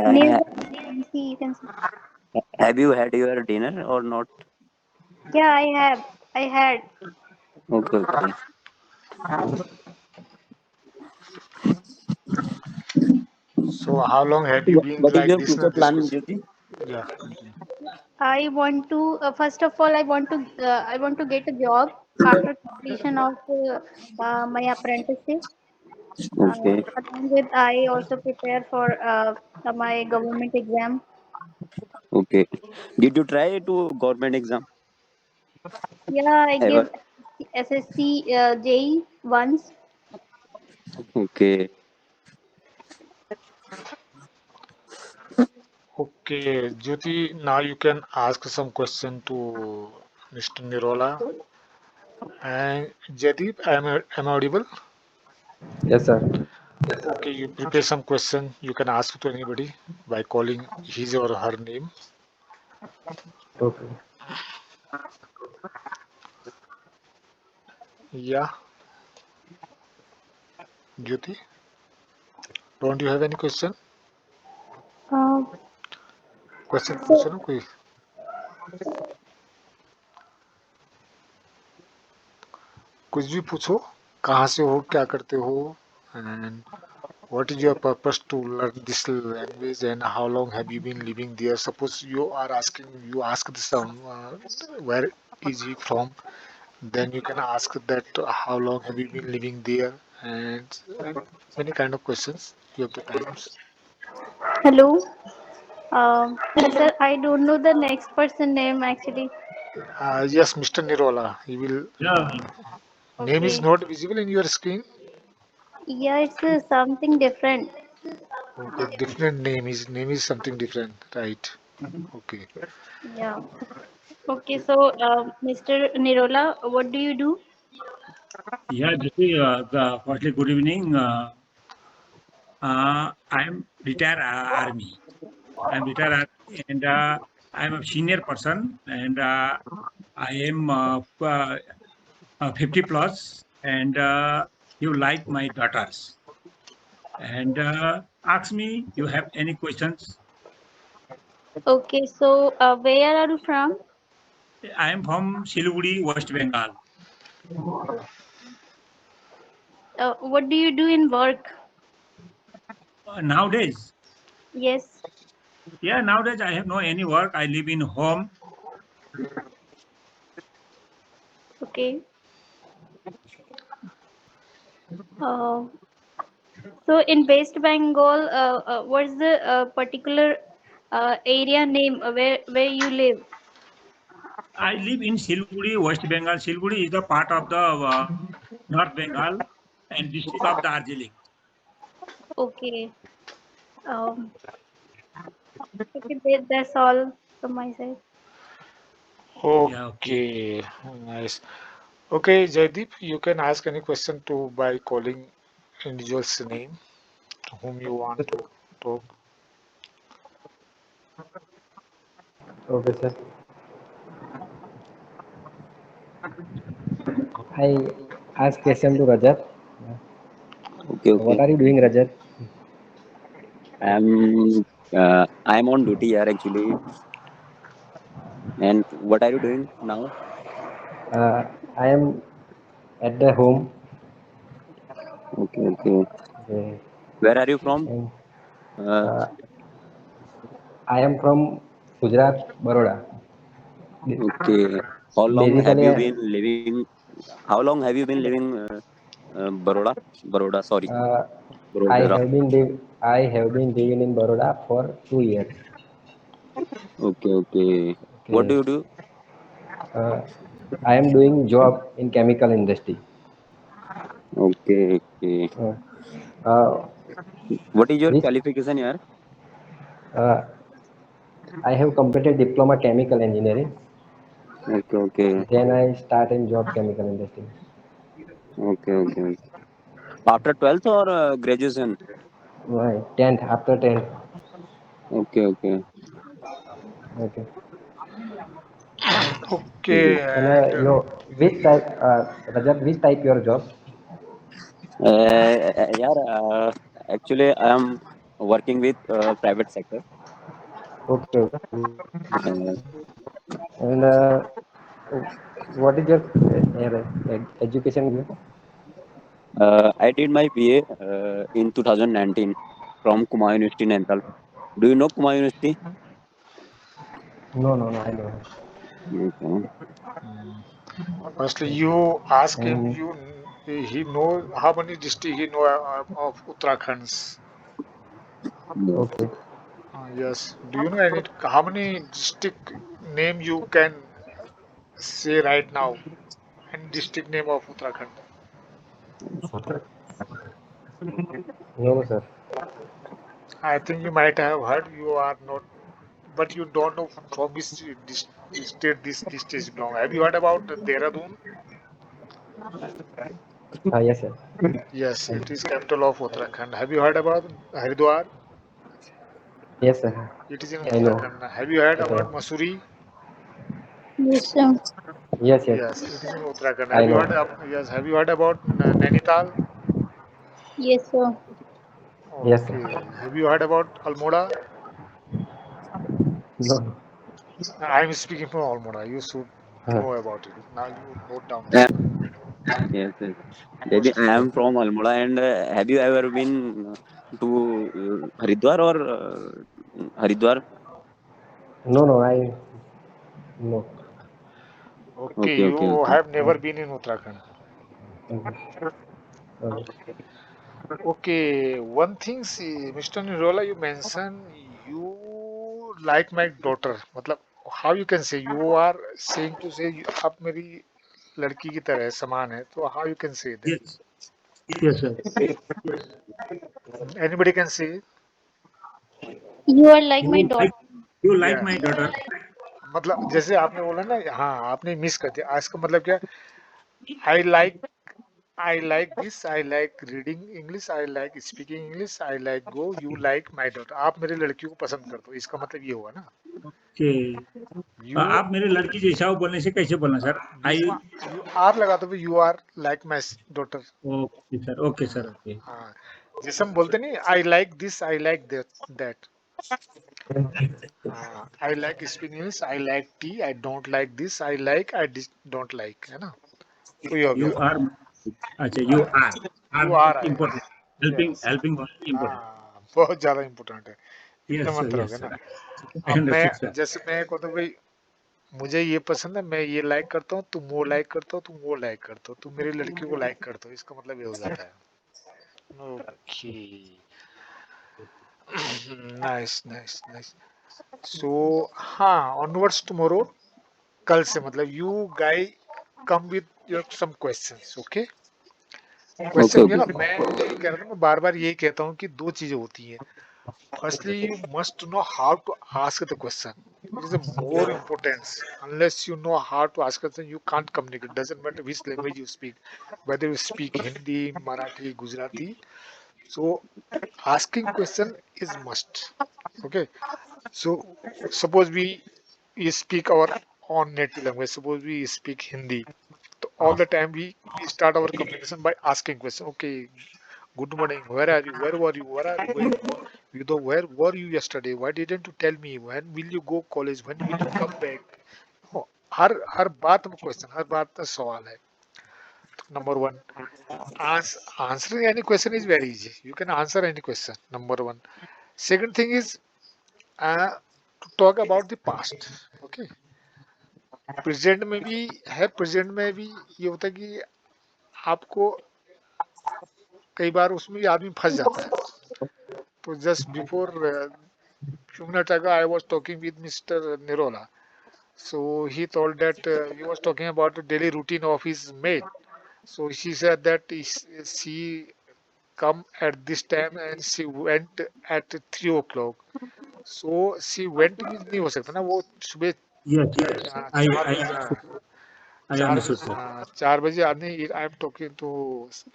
Near Uh, the sea, you can say. have you had your dinner or not? Yeah, I have. I had. Okay, okay. So how long have you been What is like your this future and this plan, question? Jyoti? Yeah, continue. I want to first of all, I want to get a job after completion of my apprenticeship. Okay, Along with, I also prepare for my government exam. okay. Did you try to government exam Yeah, I ever? give SSC JE once. Okay. Okay, Jyoti, now you can ask some question to Mr. Nirola. And Jadip, am I audible? Yes, sir. Okay, you prepare some question you can ask to anybody by calling his or her name. Okay. Yeah, Jyoti, don't you have any question? Uh, question पूछो so, ना कोई कुछ भी पूछो कहाँ से हो क्या करते हो and what is your purpose to learn this language and how long have you been living there suppose you ask this where is he from then you can ask that how long have you been living there and many kind of questions you have the times. hello. Sir, I don't know the next person name actually. Yes, Mr. Nirola, he will Yeah, name is Okay. not visible in your screen. Yeah, it's something different. Okay, different name. His name is something different, right? Okay. Yeah. Okay, so Mr. Nirola, what do you do? yeah, Jyoti, firstly, good evening. I'm retired army. I'm retired army and I'm a senior person and I am 50 plus and you like my daughters. And ask me, you have any questions? Okay, so where are you from? I am from Siliguri, West Bengal. What do you do in work? Nowadays, Yes. yeah, nowadays I have no any work. I live in home. Okay. Uh, so in West Bengal, what's the particular area name where you live? I live in Siliguri, West Bengal. Siliguri is the part of the North Bengal and district of Darjeeling. Okay. Um, okay, that's all from my side. Yeah, okay. Okay. Nice. Okay, Jaideep, you can ask any question to by calling individual's name to whom you want to talk. Okay, sir. I ask question to Rajat. Okay, What okay. are you doing, Rajat? I'm on duty here actually. And what are you doing now? I am at the home. Okay, okay. Okay. Where are you from? And Uh, uh, I am from Gujarat, Baroda. okay. How long have Basically, you been living? How long have you been living Baroda? Baroda, sorry, uh, Baroda. I have been living in Baroda for 2 years. Okay, okay. What do Okay. you do? Uh, I am doing job in chemical industry. Okay, okay. Uh, uh, What is your which qualification here? uh, I have completed diploma chemical engineering. Okay, okay. Then I start in job chemical industry. Okay, okay. After 12th or graduation? My 10th after 10th. Okay, okay. Okay. Okay, And and your which type, Rajat, which type your job? Yeah, actually, I am. working with private sector. Okay. Okay. Uh, And what is your education? I did my BA in 2019 from Kumaon University, Nainital. Do you know Kumaon University? No, no, no, I don't. Okay. Firstly, you ask him. And He know how many district he know of Uttarakhand's. okay. Yes. Do you know any how many district name you can say right now? And district name of Uttarakhand. No, sir. I think you might have heard. You are not, but you don't know from which state this district belong. Have you heard about Dehradun? Yes, sir. Yes, it is capital of Uttarakhand. Have you heard about Haridwar? Yes, sir. It is in I know. Uttarakhand. Have you heard Yes, about sir. Masuri? Yes, sir. Yes, yes. Yes, it is in Uttarakhand. I Have you know. heard? Yes. Have you heard about Nainital? Yes, sir. Yes, sir. Okay. Have you heard about Almora? No. I am speaking from Almora. You should Uh, know about it. Now you note down Uh, this one. yes, yes. Jaideep, Most. I am from Almora, and have you ever been to Haridwar or Haridwar? no, no, I no. Okay, Okay, okay, you okay. have never been in Uttarakhand. Okay. Okay. Okay, one thing, see, Mr. Nirola, you mentioned you like my daughter. मतलब how you can say you are saying to say आप मेरी लड़की की तरह समान है. So how you can say that? Yes. Yes, sir. Anybody can say it? You are like my You daughter. like you like Yeah. my daughter. मतलब जैसे आपने बोला ना, हाँ आपने मिस कर दिया. आज का मतलब क्या? I like this. I like reading English. I like speaking English. I like go. You like my daughter. आप मेरी लड़की को पसंद करते हो. इसका मतलब ये हुआ ना. कि You आप मेरे लड़की जैसा हो बोलने से कैसे बोलना सर? बीच आई में you are लगा दो. You are like my daughter. Okay sir, okay sir, okay. हाँ. जैसे हम बोलते नहीं. I like this. I like that. हाँ. I like speaking English. I like tea. I don't like this. I like. Don't like. है ना. तो ये हो यू गया. आर, अच्छा यू आर You are आएगा. Important, helping Yes. Helping important. हाँ. बहुत ज्यादा इम्पोर्टेंट है. इतने यस सर, मंत्र हो गए यस ना. सर. आई अब अंडरस्टूड मैं सर. जैसे मैं कहता हूँ भाई मुझे ये पसंद है, मैं ये लाइक करता हूँ, तुम वो लाइक करते हो, तुम वो लाइक करते हो, तुम मेरी लड़की को लाइक करते हो. इसका मतलब ये हो जाता है. Okay. Nice nice nice. So हाँ, ऑनवर्ड्स टुमारो. कल से मतलब you guy come with your some questions. Okay. Okay, question ये okay. ना, मैं ये कह रहा था, मैं बार बार यही कहता हूँ कि दो चीजें होती हैं. Firstly, you must know how to ask the question. It is a more importance. Unless you know how to ask a question, you can't communicate. Doesn't matter which language you speak, whether you speak Hindi, Marathi, Gujarati. So asking question is must. Okay. So suppose we speak our own native language. Suppose we speak Hindi. So all the time we start our communication by asking question. Okay, good morning. Where are you? Where were you? Where are you going? You know, where were you yesterday? Why didn't you tell me? When will you go college? When will you come back? Oh, हर बात में question, हर बात में सवाल है. Number one, answering any question is very easy. You can answer any question. Number one. Second thing is to talk about the past. Okay. Present में भी है. Present में भी ये होता है कि आपको कई बार उसमें भी आदमी फंस जाता है. तो just before few minutes ago I was talking with Mr. Nirola. So he told that he was talking about the daily routine of his maid. So she said that she come at this time and she went at 3 o'clock. So she went भी नहीं हो सकता ना, वो सुबह yes, आई 4 बजे. I understood sir. 4 बजे आदमी. I am talking to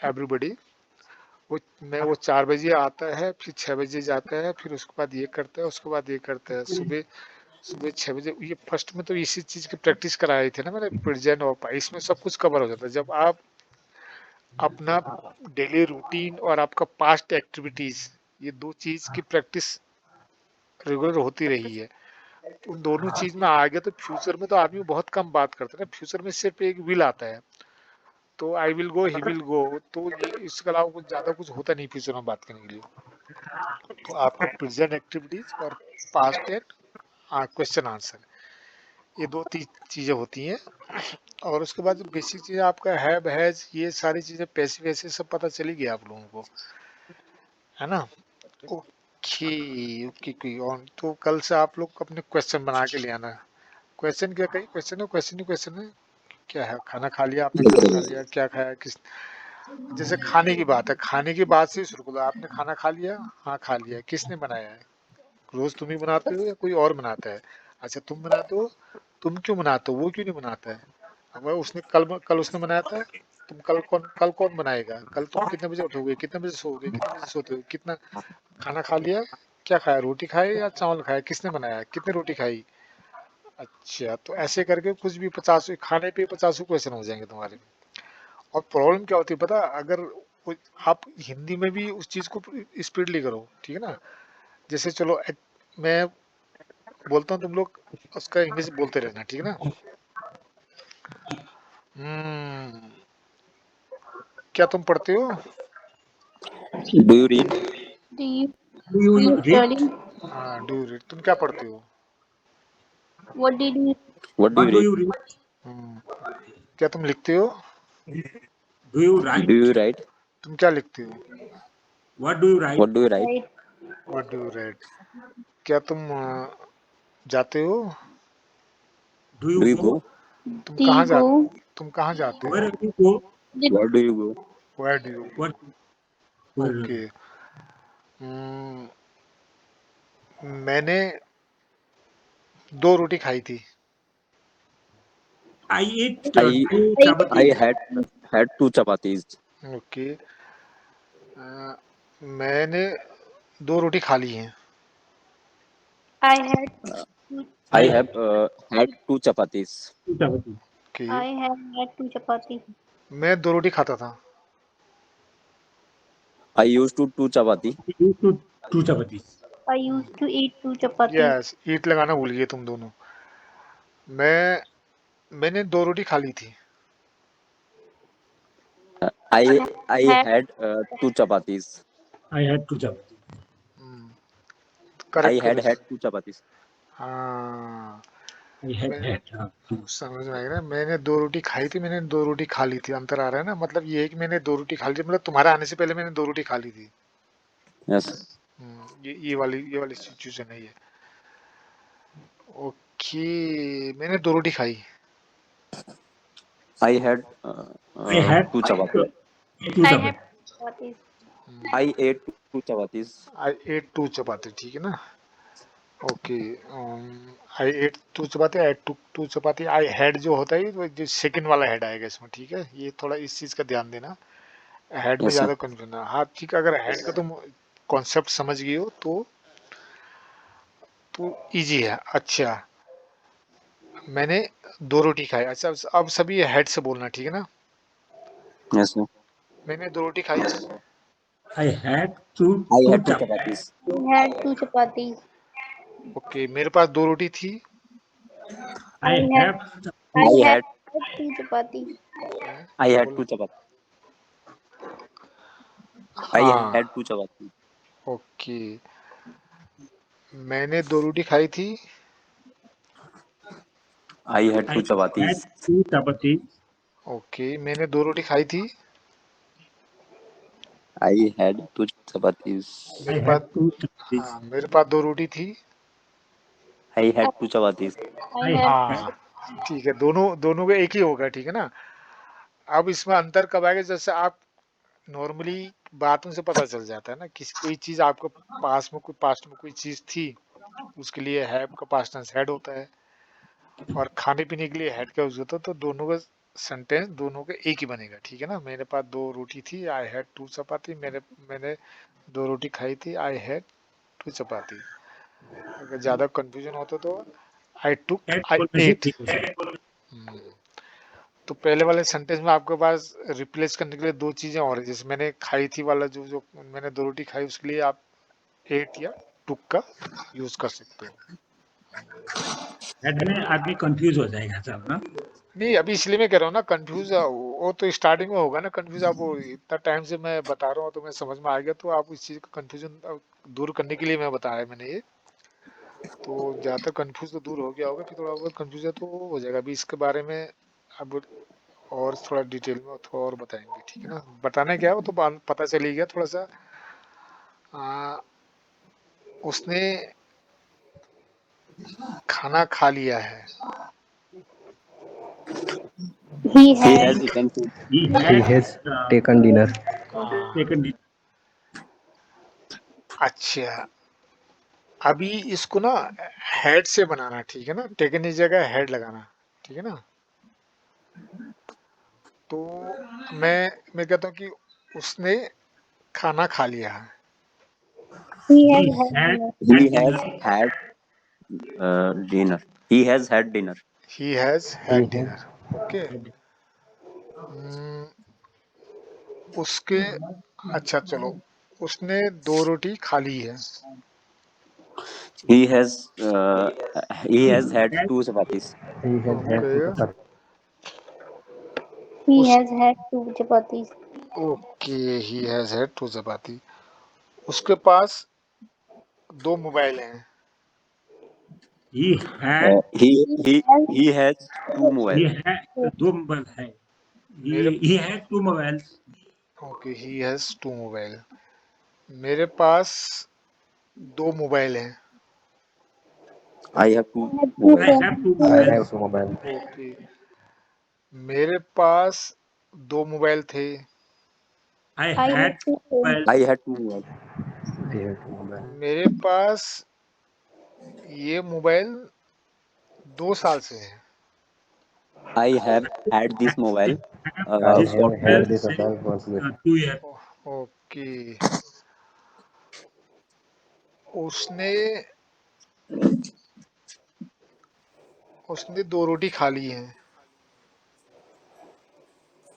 everybody. वो 4 बजे आता है, फिर 6 बजे जाता है, फिर उसके बाद ये करता है, उसके बाद ये करता है. सुबह सुबह 6 बजे. ये फर्स्ट में तो इसी चीज की प्रैक्टिस कराए थे ना मैंने, प्रेजेंट और इसमें सब कुछ कवर हो जाता है जब आप अपना डेली रूटीन और आपका पास्ट एक्टिविटीज ये दो चीज की प्रैक्टिस रेगुलर होती रही है, उन दोनों चीज में आ गया तो फ्यूचर में तो आदमी बहुत कम बात करता है ना, फ्यूचर में सिर्फ एक विल आता है, तो आई will go, he will go, तो ये इसके अलावा कुछ ज्यादा कुछ होता नहीं फ्यूचर में बात करने के लिए। तो आपका प्रेजेंट एक्टिविटीज और पास्ट एंड क्वेश्चन आंसर, ये दो चीजें होती हैं। और उसके बाद जो बेसिक चीज आपका हैव हैज, ये सारी चीजें पैसिव वैसे सब पता चली गई आप लोगों को, है ना। Okay okay okay. और तो कल से आप लोग अपने क्वेश्चन बना के ले आना। क्वेश्चन क्या, कई क्वेश्चन है, क्वेश्चन ही क्वेश्चन है। क्या है, खाना खा लिया आपने, खाना खा लिया, क्या खाया, किस, जैसे खाने की बात है, खाने की बात से शुरू करो, आपने खाना खा लिया, हाँ खा लिया, किसने बनाया है, रोज तुम ही बनाते हो या कोई और बनाता है, अच्छा तुम बनाते हो, तुम क्यों बनाते हो, वो क्यों नहीं बनाता है, अगर उसने कल उसने बनाया था, तुम कल कौन बनाएगा, कल तुम कितने बजे उठोगे, कितने बजे सोओगे, कितने बजे सोते हो, कितना खाना खा लिया, क्या खाया, रोटी खाए या चावल खाया, किसने बनाया, कितने रोटी खाई। अच्छा, तो ऐसे करके कुछ भी 50 खाने पे 50 क्वेश्चन हो जाएंगे तुम्हारे। और प्रॉब्लम क्या होती है पता, अगर आप हिंदी में भी उस चीज को स्पीडली करो, ठीक है ना, जैसे चलो मैं बोलता हूँ, तुम लोग उसका इंग्लिश बोलते रहना, ठीक है ना। हम्म, क्या तुम पढ़ते हो, Do you read? Do you Do you do you read? study? हाँ डू रीड, तुम क्या पढ़ते हो, What did you What do you What do read? you read? हम्म, क्या तुम लिखते हो, Do you Do write? you write? तुम क्या लिखते हो, What do you write? What do you write? write? What do right, क्या तुम जाते हो, Do Do you you go? go? तुम Do कहाँ you जा, go? तुम कहाँ जाते हो, Where do you go? Did Where do you go? Where do you What? Go, Where? Okay. मैंने 2 रोटी खाई थी, I ate I two I I chapatis. had two chapatis. Okay. मैंने 2 रोटी खा ली हैं, I had two, I I have had two chapatis. two chapatis. Okay. I have had two chapati. मैं 2 रोटी खाता था, I used to two chapati. I used to two chapatis. I used to eat two chapatis. Yes, eat लगाना भूल गए तुम दोनों। मैंने 2 रोटी खा ली थी, I Had had two chapatis. I had two chapatis. I correct had करो। had two chapatis. हाँ, I had मैं had. Two. समझ में आएगा ना, मैंने 2 रोटी खाई थी, मैंने 2 रोटी खा ली थी, अंतर आ रहा है ना, मतलब ये है कि मैंने 2 रोटी खा ली थी, मतलब तुम्हारे आने से पहले मैंने 2 रोटी खा ली थी। Yes. ये वाली सिचुएशन है ये। ओके, मैंने 2 रोटी खाई, I had I had two chapatis. two I chapatis. have chapatis. I ate two chapatis. I ate 2 chapati, ठीक है ना। Okay, I ate 2 chapati, I two chapati, I had जो होता है वो जो सेकंड वाला हेड आएगा इसमें, ठीक है, ये थोड़ा इस चीज का ध्यान देना, हेड में Yes, sir. ज्यादा कंफ्यूजन है। हाँ ठीक है, अगर हेड का तुम कॉन्सेप्ट समझ गए हो तो इजी है। अच्छा, मैंने 2 रोटी खाई, अच्छा अब सभी हेड से बोलना, ठीक है ना। Yes, sir. मैंने 2 रोटी खाई, I had two I two had two chapatis. chapatis. I had two chapatis. Okay, मेरे पास 2 रोटी थी, I I have have I I have had had two chapatis. I had बोलो। two chapatis. I हाँ, had two chapatis. Okay, मैंने 2 रोटी खाई थी, I had I two had chapatis. two chapatis. Okay, मैंने 2 रोटी खाई थी, I had two chapatis. I मेरे पास, had two chapatis. हाँ मेरे पास 2 रोटी थी, I I, had two chapatis. I I had had हाँ ठीक है, दोनों दोनों का एक ही होगा, ठीक है ना। अब इसमें अंतर कब आएगा, जैसे आप नॉर्मली बातों से पता चल जाता है ना, किसी कोई चीज आपको पास्ट में कोई चीज थी, उसके लिए हैव का पास्ट टेंस हैड होता है, और खाने पीने के लिए हैड का यूज होता है, तो दोनों का सेंटेंस दोनों का एक ही बनेगा, ठीक है ना। मेरे पास 2 रोटी थी, आई हैड 2 चपाती, मैंने 2 रोटी खाई थी, आई हैड 2 चपाती। अगर ज्यादा कंफ्यूजन होता तो आई टुक, had आई बोलने से एट। ठीक हो सकता तो पहले वाले सेंटेंस में आपके पास रिप्लेस करने के लिए 2 चीजें और है, जैसे मैंने खाई थी वाला जो जो मैंने 2 रोटी खाई, उसके लिए आप एट या टुक का यूज कर सकते हो। हेड में आदमी कंफ्यूज हो जाएगा सब ना। नहीं अभी इसलिए मैं कह रहा हूँ ना कंफ्यूज, वो तो स्टार्टिंग में होगा ना कंफ्यूज। आप वो इतना टाइम से मैं बता रहा हूँ तो मैं समझ में आ गया, तो आप इस चीज का कंफ्यूजन दूर करने के लिए मैं बताया मैंने ये। तो ज्यादातर कंफ्यूज तो दूर हो गया होगा, फिर थोड़ा बहुत कंफ्यूज है तो हो जाएगा। अभी इसके बारे में अब और थोड़ा डिटेल में थोड़ा और बताएंगे, ठीक है ना। बताना क्या है वो तो पता चल ही गया थोड़ा सा। आ, उसने खाना खा लिया है। He He has has eaten food. He He had has taken dinner. हाँ, taken it. अच्छा अभी इसको ना हेड से बनाना, ठीक है ना। टेकन की जगह हेड लगाना, ठीक है ना। तो मैं कहता हूँ कि उसने खाना खा लिया है। he has He had had dinner. He had has dinner. had dinner. He has had dinner. He has He had has dinner. Okay. उसके अच्छा चलो, उसने दो रोटी खा ली है। He has uh, he He has had had two chapatis. he has had okay two chapati. He उस has had two chapatis. Okay he has had two chapati. उसके पास दो मोबाइल हैं। he Uh, had he He he has he has two he mobile. had दो mobile है। मेरे He had two mobiles. Okay he has two mobile. मेरे पास दो मोबाइल हैं। I have two had two I mobile. have phones. two I have mobiles. two mobile. Okay मेरे पास दो मोबाइल थे। I I had had two phones. mobiles. I had two mobile. I have two mobile. मेरे पास ये mobile 2 साल से है। I have had this mobile Have I this for have two mobile had years. this since mobile for 2 years. 2 years. Okay उसने उसने दो रोटी खा ली है।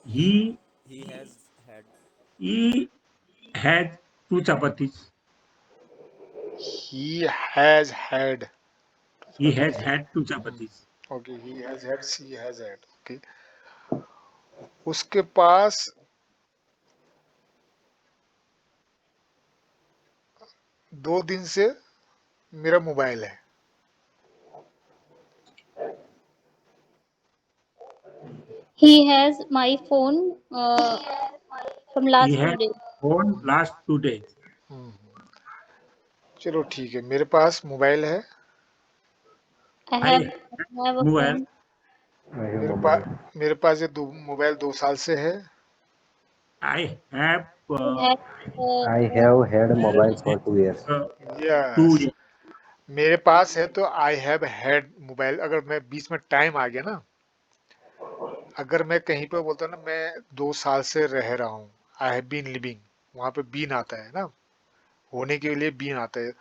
He He has had. he had two chapatis. He has had He has had two chapatis. Okay he has had she has had okay. उसके पास 2 दिन से मेरा mobile है। He has my phone from He last two had days. phone last 2 days. हम्म, चलो ठीक है। मेरे पास mobile है। I I have have I have a mobile. phone. I have मेरे mobile. पास मेरे पास ये मोबाइल 2 साल से है। I have I have I have had mobile mobile for 2 years. uh, yes 2 years. मेरे पास है तो आई हैव हैड मोबाइल। अगर मैं बीच में टाइम आ गया ना, अगर मैं कहीं पे बोलता हूँ ना मैं 2 साल से रह रहा हूँ, आई हैव बीन लिविंग, वहां पे बीन आता है ना, होने के लिए बीन आता है।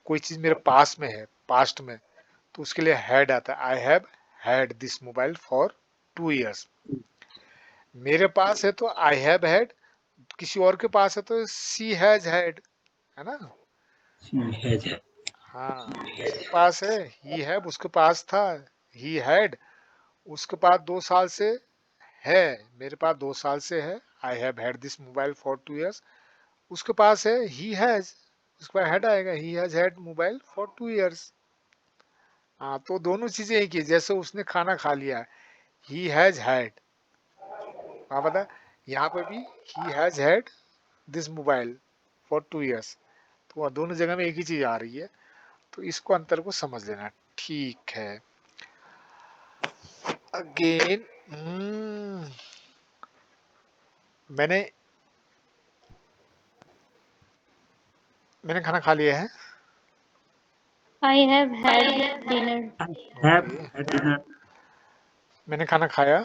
कोई चीज मेरे पास में है, पास्ट में, तो उसके लिए हैड आता है। I have had this mobile for 2 years। मेरे पास है तो आई हैव हैड, किसी और के पास है तो सी हैज हैड, है ना। She has had. हाँ उसके पास है, ही हैव उसके पास था, ही हैड उसके पास 2 साल से है, मेरे पास 2 साल से है। I have had this mobile for 2 years। उसके पास है ही हैज, उसके पास हैड आएगा, ही has had mobile for 2 years। हाँ तो दोनों चीजें एक ही है। जैसे उसने खाना खा लिया, ही हैज हैड, हाँ पता, यहाँ पे भी ही has had this mobile for 2 years। तो वहाँ दोनों जगह में एक ही चीज आ रही है, तो इसको अंतर को समझ लेना। ठीक है। अगेन मैंने मैंने खाना खा लिया है। I have had dinner. I have okay had dinner. मैंने खाना खाया।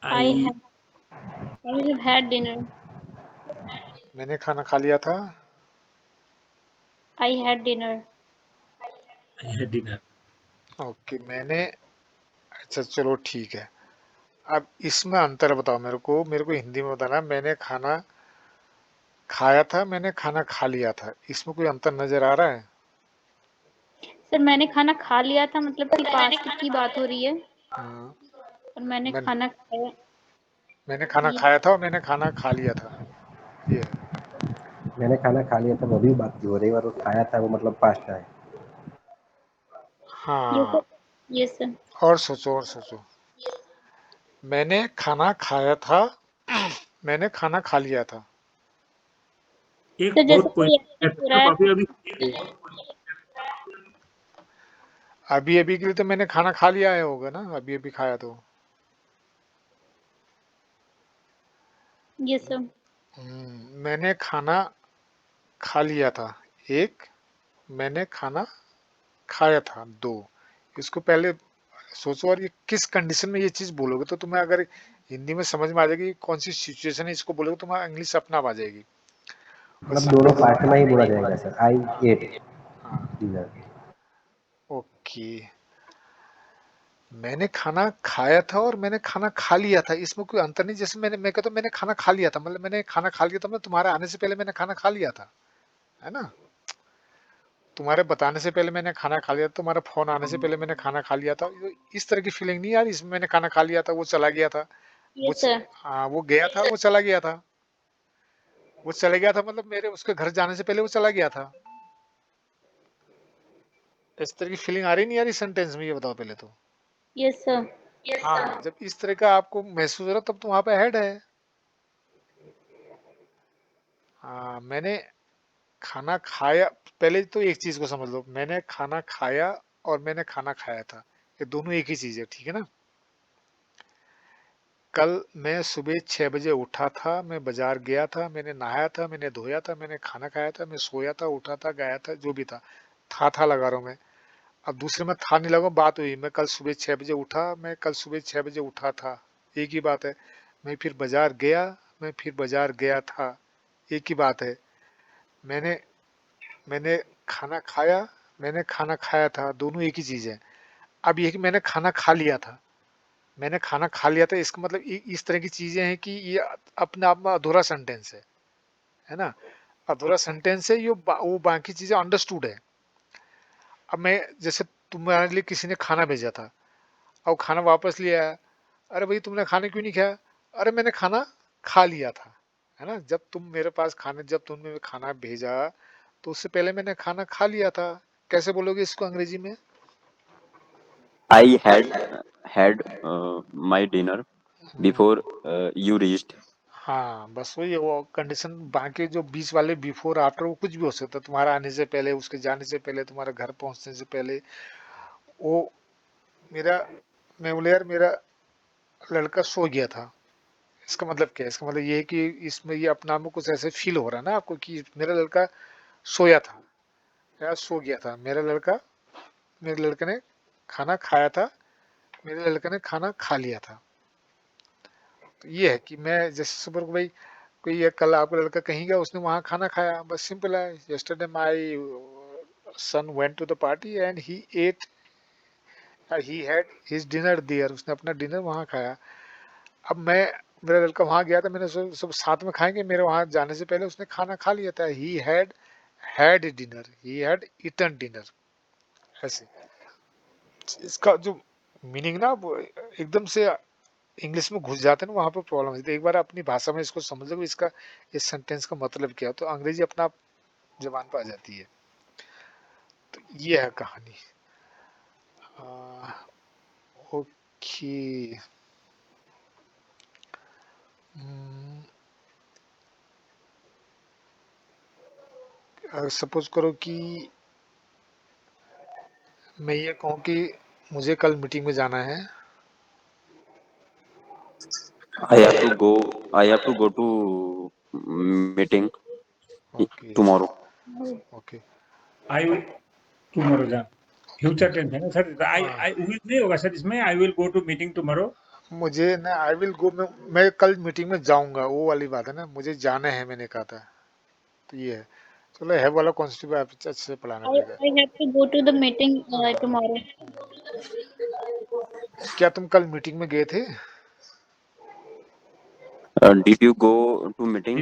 I I have I have had dinner. मैंने खाना खा लिया था। I had dinner. had dinner. Okay मैंने, अच्छा चलो ठीक है। अब इसमें अंतर बताओ मेरे को हिंदी में बताना। मैंने खाना खाया था, मैंने खाना खा लिया था, इसमें कोई अंतर नजर आ रहा है? सर मैंने खाना खा लिया था मतलब कि पास्ट की बात हो रही है हाँ, और मैंने मैंने खाना खाया मैंने खाना ये खाया था और मैंने खाना खा लिया था, ये है। मैंने खाना खा लिया था, वो भी बात हो रही है, और वो खाया था वो मतलब पास्ट है। ये हाँ, सर ये सर और सोचो, मैंने खाना खाया था, मैंने खाना खा लिया था। एक तो जैसे बहुत कोई क्वेश्चन है एक्शन हो रहा है अभी अभी अभी अभी के लिए तो मैंने खाना खा लिया है होगा ना, अभी अभी खाया तो। ये सर मैंने खाना खा लिया था, एक, मैंने खाना खाया था, दो। इसको पहले सोचो, और ये किस कंडीशन में ये चीज बोलोगे तो तुम्हें अगर हिंदी में समझ में आ जाएगी कौन सी सिचुएशन है, इसको बोलोगे तुम्हारा इंग्लिश अपना आ जाएगी। और मतलब दोनों सिंपल, पास्ट में ही बोला जाएगा सर, आई एट हाँ, डिनर। ओके। मैंने खाना खाया था और मैंने खाना खा लिया था, इसमें कोई अंतर नहीं। जैसे मैं कहता हूँ मैंने खाना खा लिया था, मतलब मैंने खाना खा लिया था, मतलब तुम्हारे आने से पहले मैंने खाना खा लिया था, है ना। तुम्हारे बताने से पहले मैंने खाना खा लिया था, तुम्हारे फोन आने से पहले मैंने खाना खा लिया था। इस तरह की फीलिंग नहीं आ रही इसमें, मैंने खाना खा लिया था, वो चला गया था, ये सर हाँ वो गया था, वो चला गया था, वो चला गया था, मतलब मेरे उसके घर जाने से पहले वो चला गया था। इस तरह की फीलिंग आ रही नहीं आ रही सेंटेंस में, ये बताओ पहले तो। ये सर हाँ, जब इस तरह का आपको महसूस हो रहा तब तो वहां पे हेड है। हाँ, मैंने खाना खाया, पहले तो एक चीज को समझ लो, मैंने खाना खाया और मैंने खाना खाया था, ये दोनों एक ही चीज है, ठीक है ना। कल मैं सुबह 6 बजे उठा था, मैं बाजार गया था, मैंने नहाया था, मैंने धोया था, मैंने खाना खाया था, मैं सोया था, उठा था, गया था, जो भी था लगा रहा हूं मैं। अब दूसरे में था नहीं लगा, बात हुई मैं कल सुबह 6 बजे उठा, मैं कल सुबह 6 बजे उठा था, एक ही बात है। मैं फिर बाजार गया, मैं फिर बाजार गया था, एक ही बात है। मैंने मैंने खाना खाया, मैंने खाना खाया था, दोनों एक ही चीज है। अब ये कि मैंने खाना खा लिया था, मैंने खाना खा लिया था, इसका मतलब इस तरह की चीजें हैं कि ये अपने आप में अधूरा सेंटेंस है ना। अधूरा सेंटेंस है ये, वो बाकी चीजें अंडरस्टूड है। अब मैं जैसे तुम्हारे लिए किसी ने खाना भेजा था, अब खाना वापस ले आया, अरे भाई तुमने खाना क्यों नहीं खाया, अरे मैंने खाना खा लिया था, है ना। जब तुम मेरे पास खाने, जब तुमने खाना भेजा तो उससे पहले मैंने खाना खा लिया था। कैसे बोलोगे इसको अंग्रेजी में? I had my dinner before you reached. हाँ, बस वही है, वो कंडीशन। बाकी जो बीच वाले बिफोर आफ्टर वो कुछ भी हो सकता है, तुम्हारा आने से पहले, उसके जाने से पहले, तुम्हारे घर पहुंचने से पहले। वो मेरा, मैं बोले यार मेरा लड़का सो गया था, इसका मतलब क्या है? इसका मतलब ये है कि इसमें ये अपना में कुछ ऐसे फील हो रहा है ना आपको कि मेरा लड़का सोया था या सो गया था, मेरा लड़का, मेरे लड़के ने खाना खाया था, मेरे लड़के ने खाना खा लिया था। तो ये है कि मैं जैसे सुपर को भाई, कोई ये कल आपका लड़का कहीं गया, उसने वहां खाना खाया, बस सिंपल है। yesterday my son went to the party and he had his dinner there, उसने अपना डिनर वहां खाया। अब मैं, मेरा लड़का वहां गया था, मैंने सब साथ में खाएंगे, मेरे वहां जाने से पहले उसने खाना खा लिया था, he had dinner, he had eaten dinner, ऐसे। इसका जो मीनिंग ना वो एकदम से इंग्लिश में घुस जाते हैं ना, वहां पर प्रॉब्लम होती है। एक बार अपनी भाषा में इसको समझ लो, इसका इस सेंटेंस का मतलब क्या है, तो अंग्रेजी अपना आप जबान पर आ जाती है। तो ये है कहानी। ओके। सपोज करो कि मैं ये कहूँ कि मुझे कल मीटिंग में जाना है। I have to go to meeting okay, tomorrow. Okay. I tomorrow जा फ्यूचर टेंस है ना सर। हाँ, आई विल नहीं होगा सर इसमें, I will go to meeting tomorrow. मुझे ना आई विल गो, मैं कल मीटिंग में जाऊंगा, वो वाली बात है ना, मुझे जाना है मैंने कहा था। तो ये है। चलो है वाला कॉन्सेप्ट आप अच्छे से पढ़ाना I पड़ेगा। I have to go to the meeting tomorrow. क्या तुम कल मीटिंग में गए थे? Did you go to meeting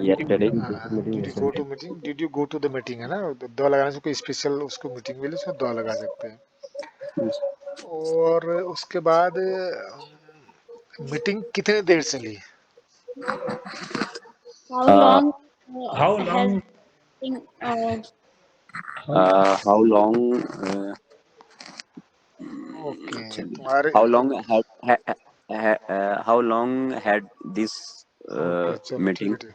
yesterday? meeting did you go yesterday. To meeting, did you go to the meeting, है ना, द लगाने से कोई स्पेशल उसको मीटिंग मिले उसमें द लगा सकते हैं। और उसके बाद मीटिंग कितने देर चली? How Uh, long How has long? been, how long? Okay, तुम्हारे How long how long had this okay चलो ठीक है meeting? ठीक है,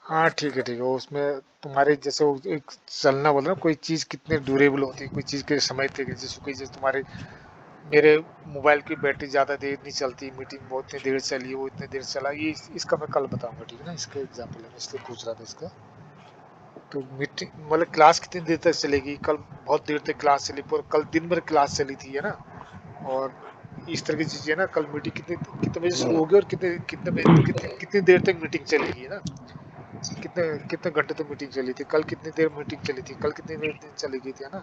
हाँ ठीक है ठीक है। उसमें तुम्हारे जैसे वो एक चलना बोल रहा ना, कोई चीज़ कितने ड्यूरेबल होती है, कोई चीज़ के समय तक, जैसे कोई जैसे तुम्हारे मेरे मोबाइल की बैटरी ज़्यादा देर नहीं चलती, मीटिंग बहुत इतनी देर चली, वो इतनी देर चला, ये इसका मैं कल बताऊंगा, ठीक है ना, इसका एग्जाम्पल है, मैं इसलिए पूछ रहा था इसका। तो मीटिंग मतलब क्लास कितनी देर तक चलेगी, कल बहुत देर तक क्लास चली, पर कल दिन भर क्लास चली थी, है ना। और इस तरह की चीज़ें ना, कल मीटिंग कितने कितने बजे शुरू होगी और कितने कितने बजे कितनी देर तक मीटिंग चलेगी, है ना। कितने कितने घंटे तक मीटिंग चली थी, कल कितनी देर मीटिंग चली थी, कल कितनी देर चलेगी थी, है ना।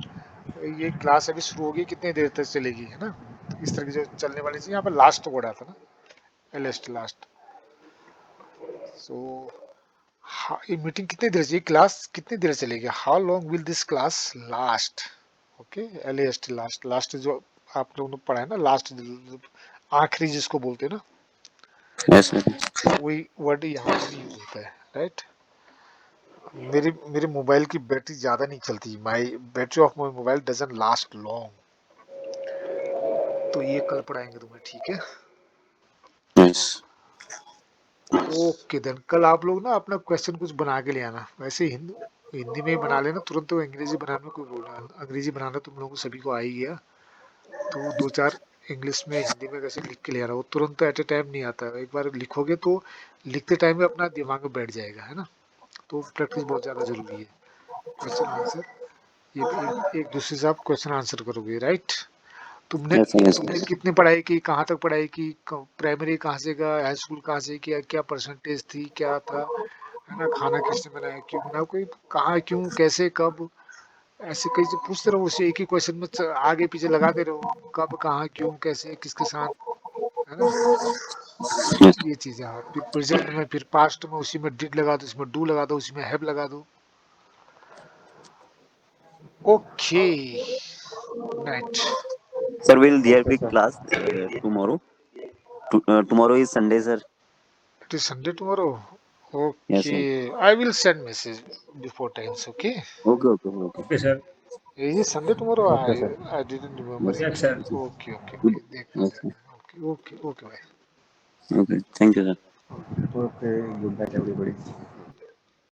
ये क्लास अभी शुरू होगी, कितनी देर तक चलेगी, है ना। तो इस तरह की जो चलने वाली चीज़, यहाँ पर लास्ट वर्ड आता ना, एलेस्ट लास्ट। सो ये मीटिंग कितनी देर ये क्लास कितनी देर चलेगी, how long will this class last. Okay, एलेस्ट लास्ट, लास्ट जो आप लोगों ने पढ़ा है ना, लास्ट आखिरी जिसको बोलते हैं ना, Yes, sir. वही वर्ड यहाँ पर भी यूज होता है, राइट। मेरे मोबाइल की बैटरी ज़्यादा नहीं चलती, my battery of my mobile doesn't last long. तो ये कल पढ़ाएंगे तुम्हें, ठीक है। Yes. ओके देन, कल आप लोग ना अपना क्वेश्चन कुछ बना के ले आना, वैसे हिंदी हिंदी में ही बना लेना तुरंत, तो अंग्रेजी बनाने में कोई बोलना, अंग्रेजी बनाना तुम लोगों को सभी को आ ही गया, तो दो चार इंग्लिश में हिंदी में कैसे लिख के ले आना, वो तुरंत एट ए टाइम नहीं आता है, एक बार लिखोगे तो लिखते टाइम में अपना दिमाग में बैठ जाएगा, है ना। तो प्रैक्टिस बहुत ज़्यादा ज़रूरी है। क्वेश्चन आंसर, ये एक दूसरे से आप क्वेश्चन आंसर करोगे, राइट। तुमने Yes, sir. Yes, तुमने sir. कितनी पढ़ाई की, कहाँ तक पढ़ाई की, प्राइमरी कहाँ से का, हाई स्कूल कहाँ से किया, क्या परसेंटेज थी, क्या था, है ना, खाना किसने बनाया, क्यों बनाया, कोई कहाँ, क्यों, कैसे, कब, ऐसे कई से पूछते रहो, उसे एक ही क्वेश्चन में आगे पीछे लगाते रहो, कब, कहाँ, क्यों, कैसे, किसके साथ, है ना। Yes. ये चीजें, हाँ, फिर प्रेजेंट में, फिर पास्ट में उसी में डिड लगा दो, उसमें डू लगा दो, उसी में हैव लगा दो। Okay, night. Sir, will there Okay, be sir. class tomorrow? Tomorrow is Sunday, sir. It is Sunday tomorrow. Yes, sir. Okay, I will send message before times. Okay. Okay, okay, okay. Okay, sir. Is it Sunday tomorrow? Okay, sir. I didn't remember Yes, sir. Yes, it. sir. Yes, sir. Okay, okay, Good. okay. देख Yes, लेते sir. हैं। Okay, okay, okay, bye. Okay. Thank you, sir. Okay, good night, everybody.